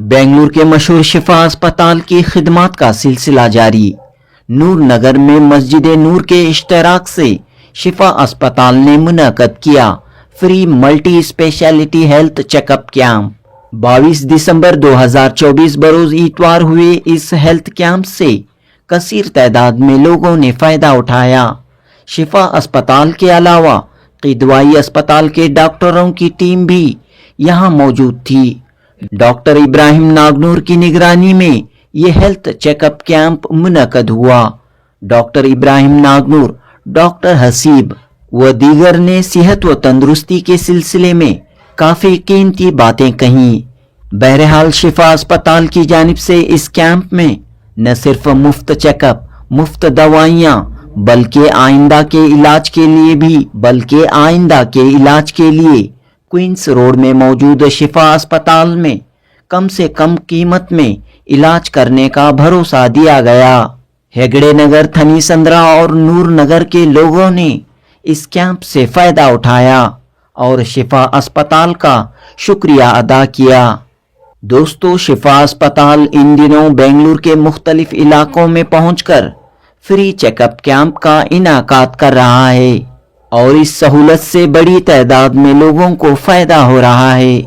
बेंगलुरु के मशहूर शिफा अस्पताल की खिदमत का सिलसिला जारी। नूर नगर में मस्जिद नूर के इश्तराक से शिफा अस्पताल ने मुनक़द किया free multi speciality health checkup camp. 22 दिसंबर 2024 बरोज इतवार हुए इस हेल्थ कैंप से कसीर तादाद में लोगों ने फायदा उठाया। शिफा अस्पताल के अलावा किदवाई अस्पताल के डॉक्टरों की टीम भी यहां मौजूद थी। डॉक्टर इब्राहिम नागनूर की निगरानी में ये हेल्थ चेकअप कैंप मुनक़द हुआ। डॉक्टर इब्राहिम नागनूर, डॉक्टर हसीब व दीगर ने सेहत व तंदुरुस्ती के सिलसिले में काफ़ी कीमती बातें कहीं। बहरहाल शिफा अस्पताल की जानिब से इस कैंप में न सिर्फ मुफ्त चेकअप, मुफ्त दवाइयाँ बल्कि आइंदा के इलाज के लिए क्वींस रोड में मौजूद शिफा अस्पताल में कम से कम कीमत में इलाज करने का भरोसा दिया गया। हेगड़े नगर, थनी संद्रा और नूर नगर के लोगों ने इस कैंप से फायदा उठाया और शिफा अस्पताल का शुक्रिया अदा किया। दोस्तों, शिफा अस्पताल इन दिनों बेंगलुरु के मुख्तलिफ इलाकों में पहुंचकर फ्री चेकअप कैंप का इनाकात कर रहा है और इस सहूलत से बड़ी तादाद में लोगों को फायदा हो रहा है।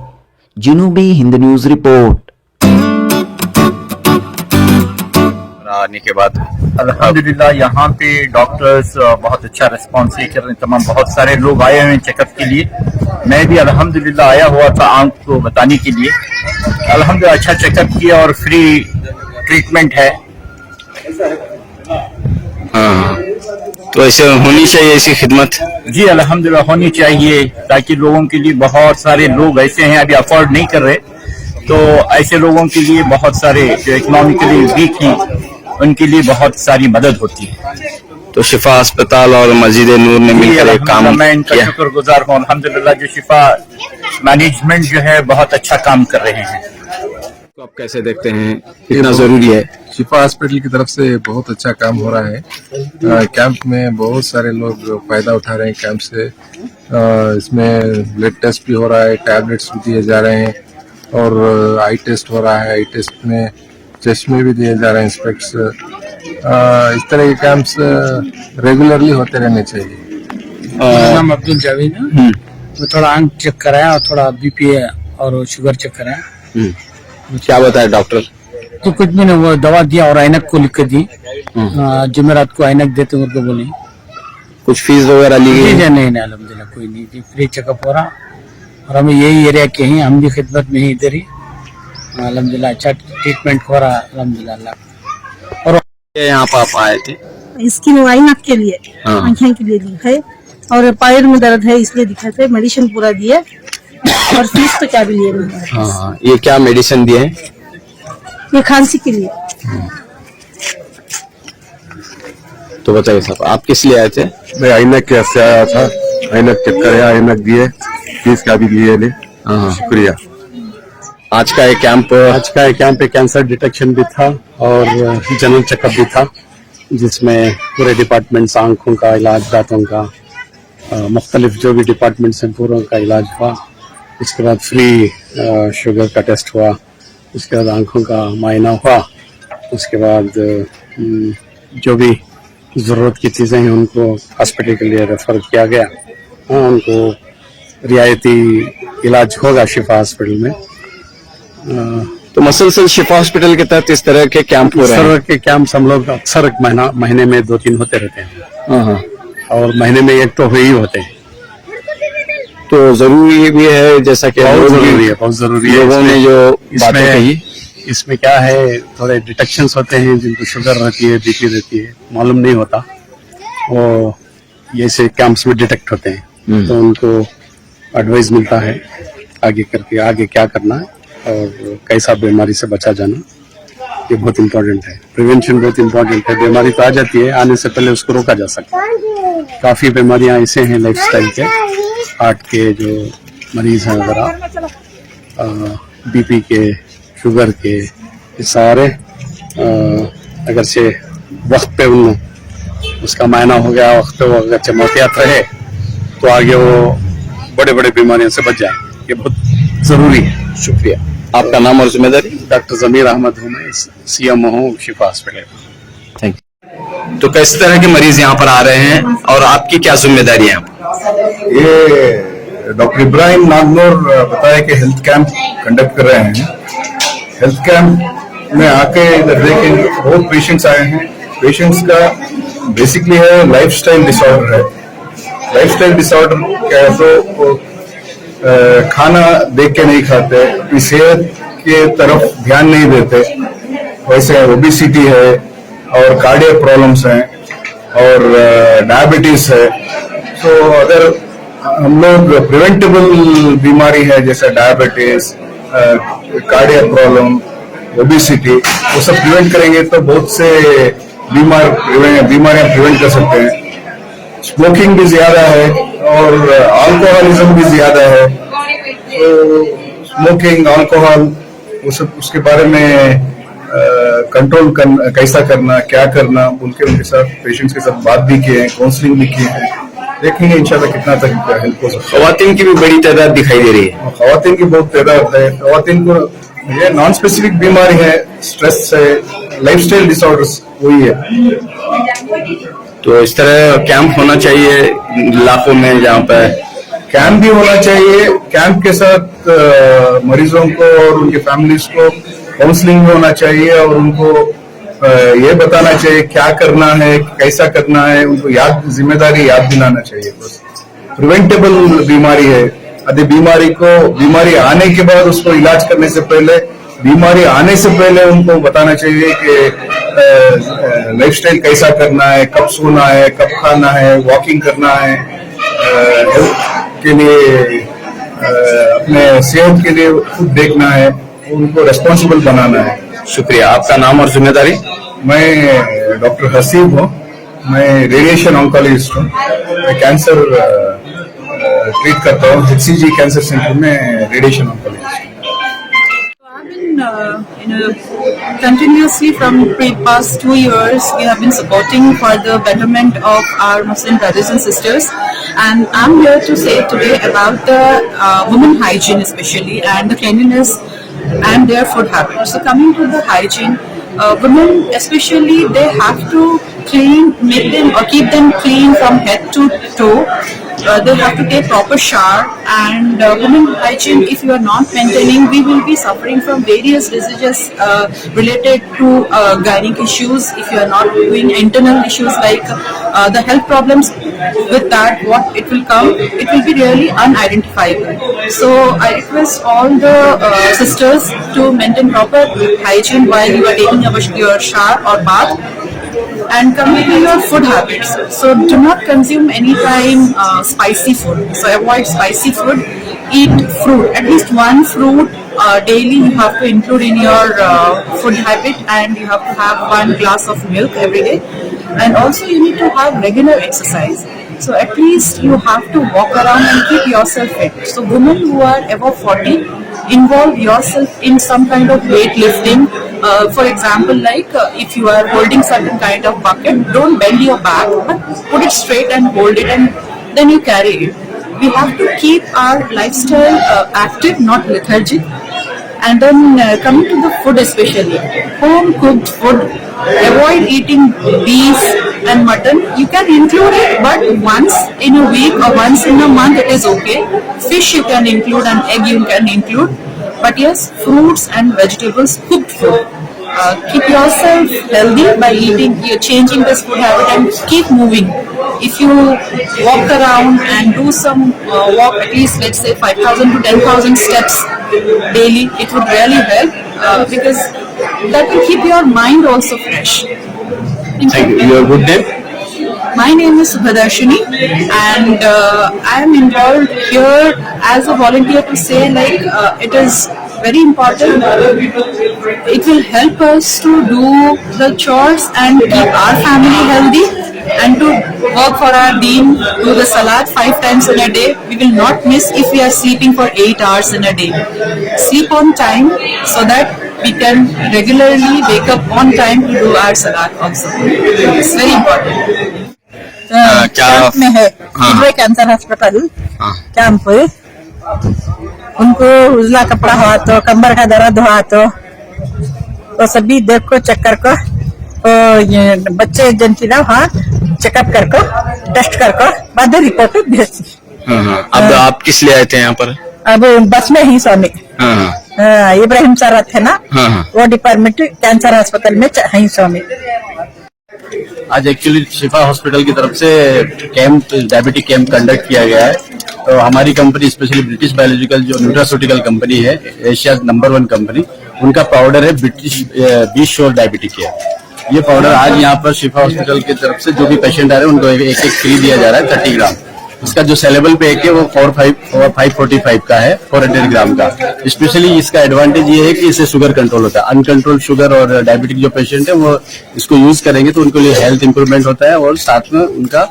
जनूबी हिंद न्यूज रिपोर्ट। आने के बाद अल्हम्दुलिल्लाह यहाँ पे डॉक्टर्स बहुत अच्छा रिस्पॉन्स कर रहे हैं। तमाम बहुत सारे लोग आए हुए हैं चेकअप के लिए। मैं भी अल्हम्दुलिल्लाह आया हुआ था आंख को बताने के लिए। अल्हम्दुलिल्लाह अच्छा चेकअप किया और फ्री ट्रीटमेंट है। हाँ, तो ऐसे होनी चाहिए ऐसी खिदमत। जी अल्हम्दुलिल्लाह होनी चाहिए, ताकि लोगों के लिए बहुत सारे लोग ऐसे हैं अभी अफोर्ड नहीं कर रहे, तो ऐसे लोगों के लिए बहुत सारे जो इकोनॉमिकली वीक हैं उनके लिए बहुत सारी मदद होती है। तो शिफा अस्पताल और मस्जिद नूर ने मिलकर एक काम मैं इनका शुक्रगुजार हूँ। अल्हम्दुलिल्लाह जो शिफा मैनेजमेंट जो है बहुत अच्छा काम कर रहे हैं। तो आप कैसे देखते हैं, कितना जरूरी है? शिफा हॉस्पिटल की तरफ से बहुत अच्छा काम हो रहा है। कैंप में बहुत सारे लोग फायदा उठा रहे हैं कैंप से। इसमें ब्लड टेस्ट भी हो रहा है, टैबलेट्स भी दिए जा रहे हैं और आई टेस्ट हो रहा है। आई टेस्ट में चश्मे भी दिए जा रहे हैं, स्पेक्स। इस तरह के कैंप्स रेगुलरली होते रहने चाहिए। मेरा नाम अब्दुल जावेद है। मैं थोड़ा आंख चेक कराया और थोड़ा बीपी और शुगर चेक कराया। क्या बताया डॉक्टर? तो कुछ भी नहीं, वो दवा दिया और ऐनक को लिख कर दी। जुमेरात को ऐनक देते उनको बोले। कुछ फीस वगैरह ली गई? नहीं, अल्हम्दुलिल्लाह कोई नहीं थी। फ्री चेकअप हो रहा और हमें यही एरिया के हैं, हम भी खिदमत में ही इधर ही। अल्हम्दुलिल्लाह अच्छा ट्रीटमेंट हो रहा अल्हम्दुलिल्लाह। और यहाँ पर आप आए थे? इसकी ऐनक के लिए, आँखें के लिए है और पैर में दर्द है इसलिए दिखा थे। मेडिसिन पूरा दिए और फीस तो क्या भी लिए। हाँ, ये क्या मेडिसिन दिए हैं? ये खांसी के लिए। तो बताइए साहब, आप किस लिए आए थे? मैं ऐनक के से आया था, ऐनक चेक कराया, ऐनक दिए, फीस का भी लिए ले। शुक्रिया। आज का ये कैंप कैंसर डिटेक्शन भी था और जनरल चेकअप भी था, जिसमें पूरे डिपार्टमेंट्स, आंखों का इलाज, दांतों का, मुख्तलिफ जो भी डिपार्टमेंट्स हैं पूरों का इलाज हुआ। उसके बाद फ्री शुगर का टेस्ट हुआ। उसके बाद आंखों का मायना हुआ। उसके बाद जो भी ज़रूरत की चीज़ें हैं उनको हॉस्पिटल के लिए रेफर किया गया। उनको रियायती इलाज होगा शिफा हॉस्पिटल में। तो मसलसल शिफा हॉस्पिटल के तहत इस तरह के कैंप हो रहे हैं? इस तरह के कैंप्स हम लोग अक्सर महीने में 2-3 होते रहते हैं और महीने में 1 तो ही होते हैं। तो जरूरी भी है, जैसा कि बहुत जरूरी है। लोगों ने जो बातें कही, इसमें क्या है, थोड़े डिटेक्शंस होते हैं जिनको शुगर रहती है, बीपी रहती है, मालूम नहीं होता, वो ये से कैंप्स में डिटेक्ट होते हैं। तो उनको एडवाइस मिलता है आगे क्या करना है और कैसा बीमारी से बचा जाना। ये बहुत इम्पोर्टेंट है। प्रिवेंशन बहुत इम्पोर्टेंट है। बीमारी तो आ जाती है, आने से पहले उसको रोका जा सकता है। काफ़ी बीमारियां ऐसे हैं लाइफस्टाइल के, हार्ट के जो मरीज हैं वगैरह, बीपी के, शुगर के, ये सारे अगर से वक्त पे उसका मायना हो गया, वक्त पे वो अगर मोहतियात रहे तो आगे वो बड़े बड़े बीमारियों से बच जाए। ये बहुत जरूरी है। शुक्रिया। आपका नाम और जिम्मेदारी? डॉक्टर जमीर अहमद हूँ, मैं CMO हूँ शिफा हॉस्पिटल। Thank you. तो किस तरह के मरीज यहाँ पर आ रहे हैं और आपकी क्या जिम्मेदारी है? ये डॉक्टर इब्राहिम नागनूर बताया कि हेल्थ कैंप कंडक्ट कर रहे हैं। हेल्थ कैंप में आके इधर देखेंगे बहुत पेशेंट्स आए हैं। पेशेंट्स का बेसिकली है लाइफस्टाइल डिसऑर्डर है। लाइफस्टाइल डिसऑर्डर क्या है तो खाना देख के नहीं खाते, अपनी सेहत के तरफ ध्यान नहीं देते, वैसे ओबेसिटी है और कार्डियक प्रॉब्लम्स हैं और डायबिटीज है। तो अगर हम लोग प्रिवेंटेबल बीमारी है जैसे डायबिटीज, कार्डियक प्रॉब्लम, ओबेसिटी, वो सब प्रिवेंट करेंगे तो बहुत से बीमारियां प्रिवेंट कर सकते हैं। स्मोकिंग भी ज्यादा है और अल्कोहलिज्म भी ज्यादा है, तो स्मोकिंग, अल्कोहल, उसके बारे में कंट्रोल करना, कैसा करना, क्या करना, उनके साथ पेशेंट्स के साथ बात भी किए हैं, काउंसलिंग भी किए हैं। देखेंगे इंशाल्लाह कितना तक हेल्प हो सकता है। खवातीन की भी बड़ी तादाद दिखाई दे रही है। खवातीन की बहुत तादाद है। खवातीन को ये नॉन स्पेसिफिक बीमारी है, स्ट्रेस है, लाइफस्टाइल डिसऑर्डर्स वही है। तो इस तरह कैंप होना चाहिए इलाकों में जहाँ पे कैंप भी होना चाहिए। कैंप के साथ मरीजों को और उनके फैमिलीज को काउंसलिंग भी होना चाहिए और उनको ये बताना चाहिए क्या करना है, कैसा करना है, उनको जिम्मेदारी याद दिलाना चाहिए। बस प्रिवेंटेबल बीमारी है। यदि बीमारी आने के बाद उसको इलाज करने से पहले, बीमारी आने से पहले उनको बताना चाहिए कि लाइफस्टाइल कैसा करना है, कब सोना है, कब खाना है, वॉकिंग करना है, हेल्थ के लिए, अपने सेहत के लिए खुद देखना है, उनको रेस्पॉन्सिबल बनाना है। शुक्रिया। आपका नाम और जिम्मेदारी? मैं डॉक्टर हसीब हूँ, मैं रेडिएशन ऑन्कोलॉजिस्ट हूँ। मैं कैंसर ट्रीट करता हूँ HCG कैंसर सेंटर में, radiation oncologist. Continuously from past 2 years, we have been supporting for the betterment of our Muslim brothers and sisters, and I'm here to say today about the women hygiene especially and the cleanliness and their food habits. So coming to the hygiene, women especially, they have to make them or keep them clean from head to toe. They have to take proper shower, and women hygiene, if you are not maintaining, we will be suffering from various diseases related to gynec issues. If you are not doing internal issues like the health problems, with that what it will come, it will be really unidentifiable. So I request all the sisters to maintain proper hygiene while you are taking your shower or bath. And coming to your food habits, so do not consume anytime spicy food. So avoid spicy food. Eat fruit, at least one fruit daily you have to include in your food habit, and you have to have 1 glass of milk every day. And also you need to have regular exercise. So at least you have to walk around and keep yourself fit. So women who are above 40, involve yourself in some kind of weightlifting. For example, like if you are holding certain kind of bucket, don't bend your back, but put it straight and hold it, and then you carry it. We have to keep our lifestyle active, not lethargic. And then coming to the food especially, home cooked food, avoid eating beef and mutton. You can include it, but once in a week or once in a month it is okay. Fish you can include, and egg you can include. But yes, fruits and vegetables, cooked food. Keep yourself healthy by changing this food habit, and keep moving. If you walk around and do some walk, at least let's say 5,000 to 10,000 steps daily, it would really help because that will keep your mind also fresh. Thank you. Your good name? My name is Subhadarshini, and I am involved here as a volunteer to say it is very important. It will help us to do the chores and keep our family healthy, and to work for our deen, do the salat 5 times in a day. We will not miss if we are sleeping for 8 hours in a day. Sleep on time so that we can regularly wake up on time to do our salat also. It's very important. Camp में है cancer hospital camp उनको उजला कपड़ा हुआ तो कमर का दर्द हुआ तो सभी देख को चेक कर को तो ये बच्चे जनता वहाँ चेकअप कर को टेस्ट कर को बाद रिपोर्ट भेजी। अब आप किस लिए आए थे यहाँ पर? अब बस में ही स्वामी इब्राहिम सर थे ना, वो डिपार्टमेंट कैंसर अस्पताल में है स्वामी। आज एक्चुअली शिफा हॉस्पिटल की तरफ से कैंप, डायबिटिक कैंप कंडक्ट किया गया है। तो हमारी कंपनी स्पेशली ब्रिटिश बायोलॉजिकल जो न्यूट्रास्यूटिकल कंपनी है, एशिया नंबर 1 कंपनी, उनका पाउडर है British be sure diabetic care. ये पाउडर आज यहाँ पर शिफा हॉस्पिटल की तरफ से जो भी पेशेंट आ रहे हैं उनको एक फ्री दिया जा रहा है 30 ग्राम। इसका जो सेलेबल पैक है वो 545 का है, 400 ग्राम का। स्पेशली इसका एडवांटेज ये है कि इससे शुगर कंट्रोल होता है। अनकंट्रोल शुगर और डायबिटिक जो पेशेंट है वो इसको यूज करेंगे तो उनको लिए हेल्थ इंप्रूवमेंट होता है और साथ में उनका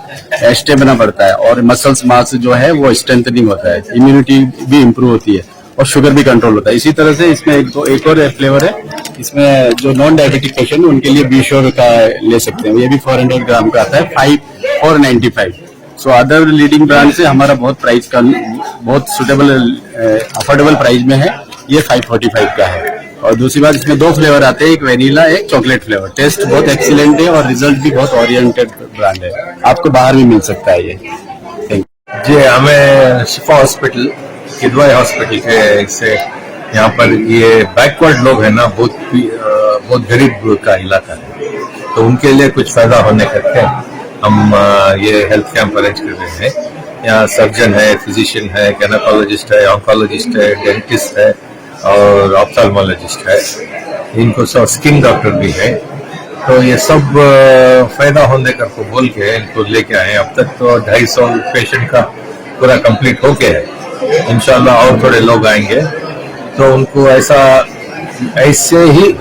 स्टेमिना बढ़ता है और मसल्स मास जो है वो स्ट्रेंथनिंग होता है, इम्यूनिटी भी इम्प्रूव होती है और शुगर भी कंट्रोल होता है। इसी तरह से इसमें एक और फ्लेवर है, इसमें जो नॉन डायबिटिक पेशेंट है उनके लिए बी श्योर का ले सकते हैं। ये भी 400 ग्राम का आता है, 495। सो अदर लीडिंग ब्रांड से हमारा बहुत सुटेबल अफोर्डेबल प्राइस में है। ये 545 का है। और दूसरी बात, इसमें 2 फ्लेवर आते हैं, एक वेनिला, एक चॉकलेट फ्लेवर। टेस्ट बहुत एक्सीलेंट है और रिजल्ट भी बहुत ओरिएंटेड ब्रांड है, आपको बाहर भी मिल सकता है ये। थैंक यू जी, हमें शिफा हॉस्पिटल, किदवाई हॉस्पिटल के से यहाँ पर ये बैकवर्ड लोग हैं ना, बहुत गरीब का इलाका है, तो उनके लिए कुछ फायदा होने करके हम ये हेल्थ कैंप अरेंज कर रहे हैं। यहाँ सर्जन है, फिजिशियन है, गायनेकोलॉजिस्ट है, ऑन्कोलॉजिस्ट है, डेंटिस्ट है और ऑप्थेल्मोलॉजिस्ट है। इनको सब स्किन डॉक्टर भी है। तो ये सब फायदा होने का को बोल के इनको लेके आए। अब तक तो 250 पेशेंट का पूरा कंप्लीट होके है। इंशाल्लाह और थोड़े लोग आएंगे तो उनको ऐसे ही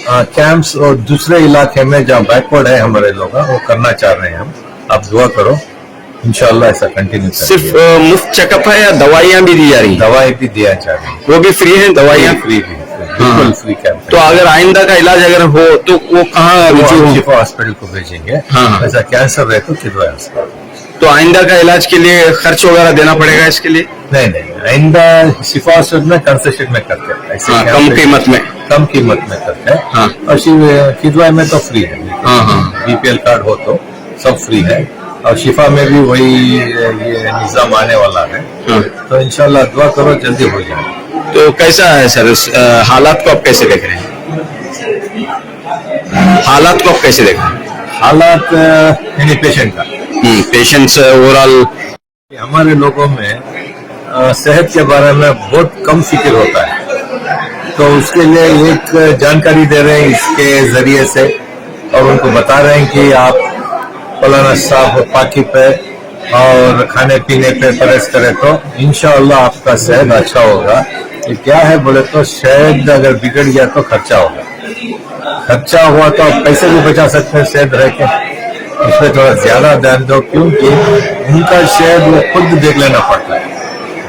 कैंप्स और दूसरे इलाके में जहाँ बैकवर्ड है हमारे लोग, वो करना चाह रहे हैं हम। आप दुआ करो, इंशाल्लाह ऐसा कंटिन्यू। सिर्फ मुफ्त चेकअप है या दवाइयाँ भी दी जा रही हैं? दवाई भी दिया जा रही है, वो भी फ्री है? दवाइयाँ फ्री भी, बिल्कुल फ्री कैंप। तो अगर आइंदा का इलाज अगर हो तो वो कहाँ रुजू हो? शिफा हॉस्पिटल को भेजेंगे। ऐसा कैंसर रहे तो किदवाई हॉस्पिटल। तो आइंदा का इलाज के लिए खर्च वगैरह देना पड़ेगा इसके लिए? नहीं, आइंदा शिफा हॉस्पिटल में कंसेशन में करते हैं, ऐसे कम कीमत में करते हैं। और किदवाई में तो फ्री है। बीपीएल कार्ड हो तो सब फ्री है। और शिफा में भी वही ये निजाम आने वाला है। तो इंशाल्लाह दुआ करो जल्दी हो जाए। तो कैसा है सर, हालात को आप कैसे देख रहे हैं? हालात को आप कैसे देख रहे हैं? हालात यानी पेशेंट का, पेशेंट्स ओवरऑल हमारे लोगों में सेहत के बारे में बहुत कम फिक्र होता है। तो उसके लिए एक जानकारी दे रहे हैं इसके जरिए से और उनको बता रहे हैं कि आप फलाना साफ पाकी पे और खाने पीने पे परहेज करें तो इंशाअल्लाह आपका सेहत अच्छा होगा। ये क्या है बोले तो सेहत अगर बिगड़ गया तो खर्चा होगा। खर्चा हुआ तो आप पैसे भी बचा सकते हैं सेहत रह के। इसमें थोड़ा ज्यादा ध्यान दो क्योंकि उनका सेहत वो खुद देख लेना पड़ता है।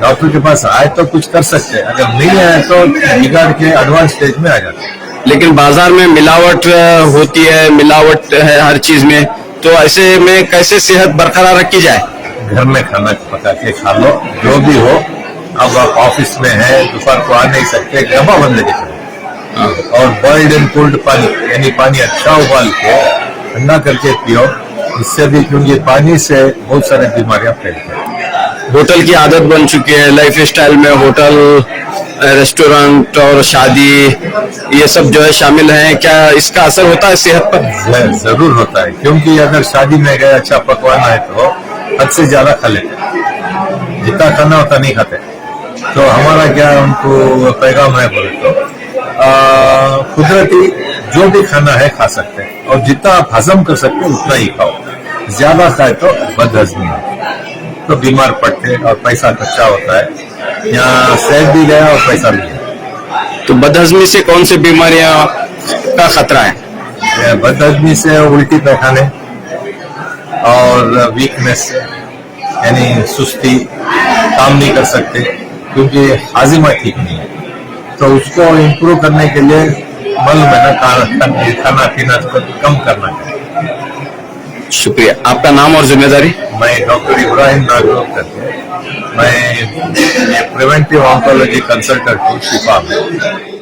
डॉक्टर के पास आए तो कुछ कर सकते हैं, अगर नहीं आए तो बिगाड़ के एडवांस स्टेज में आ जाते हैं। लेकिन बाजार में मिलावट होती है, मिलावट है हर चीज में, तो ऐसे में कैसे सेहत बरकरार रखी जाए? घर में खाना पका के खा लो, जो भी हो। अब आप ऑफिस में है, दोपहर को आ नहीं सकते, डब्बा बंद लेके चलो और बॉइल्ड एंड कोल्ड पानी, यानी पानी अच्छा उबाल के ठंडा करके पियो। इससे भी, क्योंकि पानी से बहुत सारी बीमारियां फैलती हैं। होटल की आदत बन चुकी है, लाइफ स्टाइल में होटल, रेस्टोरेंट और शादी ये सब जो है शामिल हैं। क्या इसका असर होता है सेहत पर? जरूर होता है, क्योंकि अगर शादी में गए अच्छा पकवान है तो हद से ज्यादा खा लेते, जितना खाना होता नहीं खाते। तो हमारा क्या उनको पैगाम है बोले तो कुदरती जो भी खाना है खा सकते हैं और जितना आप हजम कर सकते हैं उतना ही खाओ। ज्यादा खाए तो बदहजमी है, तो बीमार पड़ते और पैसा खर्चा होता है। यहाँ सेहत भी गया और पैसा भी गया। तो बदहजमी से कौन सी बीमारियां का खतरा है? बदहजमी से उल्टी पैखाने और वीकनेस, यानी सुस्ती, काम नहीं कर सकते क्योंकि हाजिमा ठीक नहीं है। तो उसको इम्प्रूव करने के लिए मालूम है ना, खाना पीना कम करना चाहिए। शुक्रिया। आपका नाम और जिम्मेदारी? मैं डॉक्टर इब्राहिम नागरोकर मैं प्रिवेंटिव ऑन्कोलॉजी कंसल्टेंट हूँ शिफा में।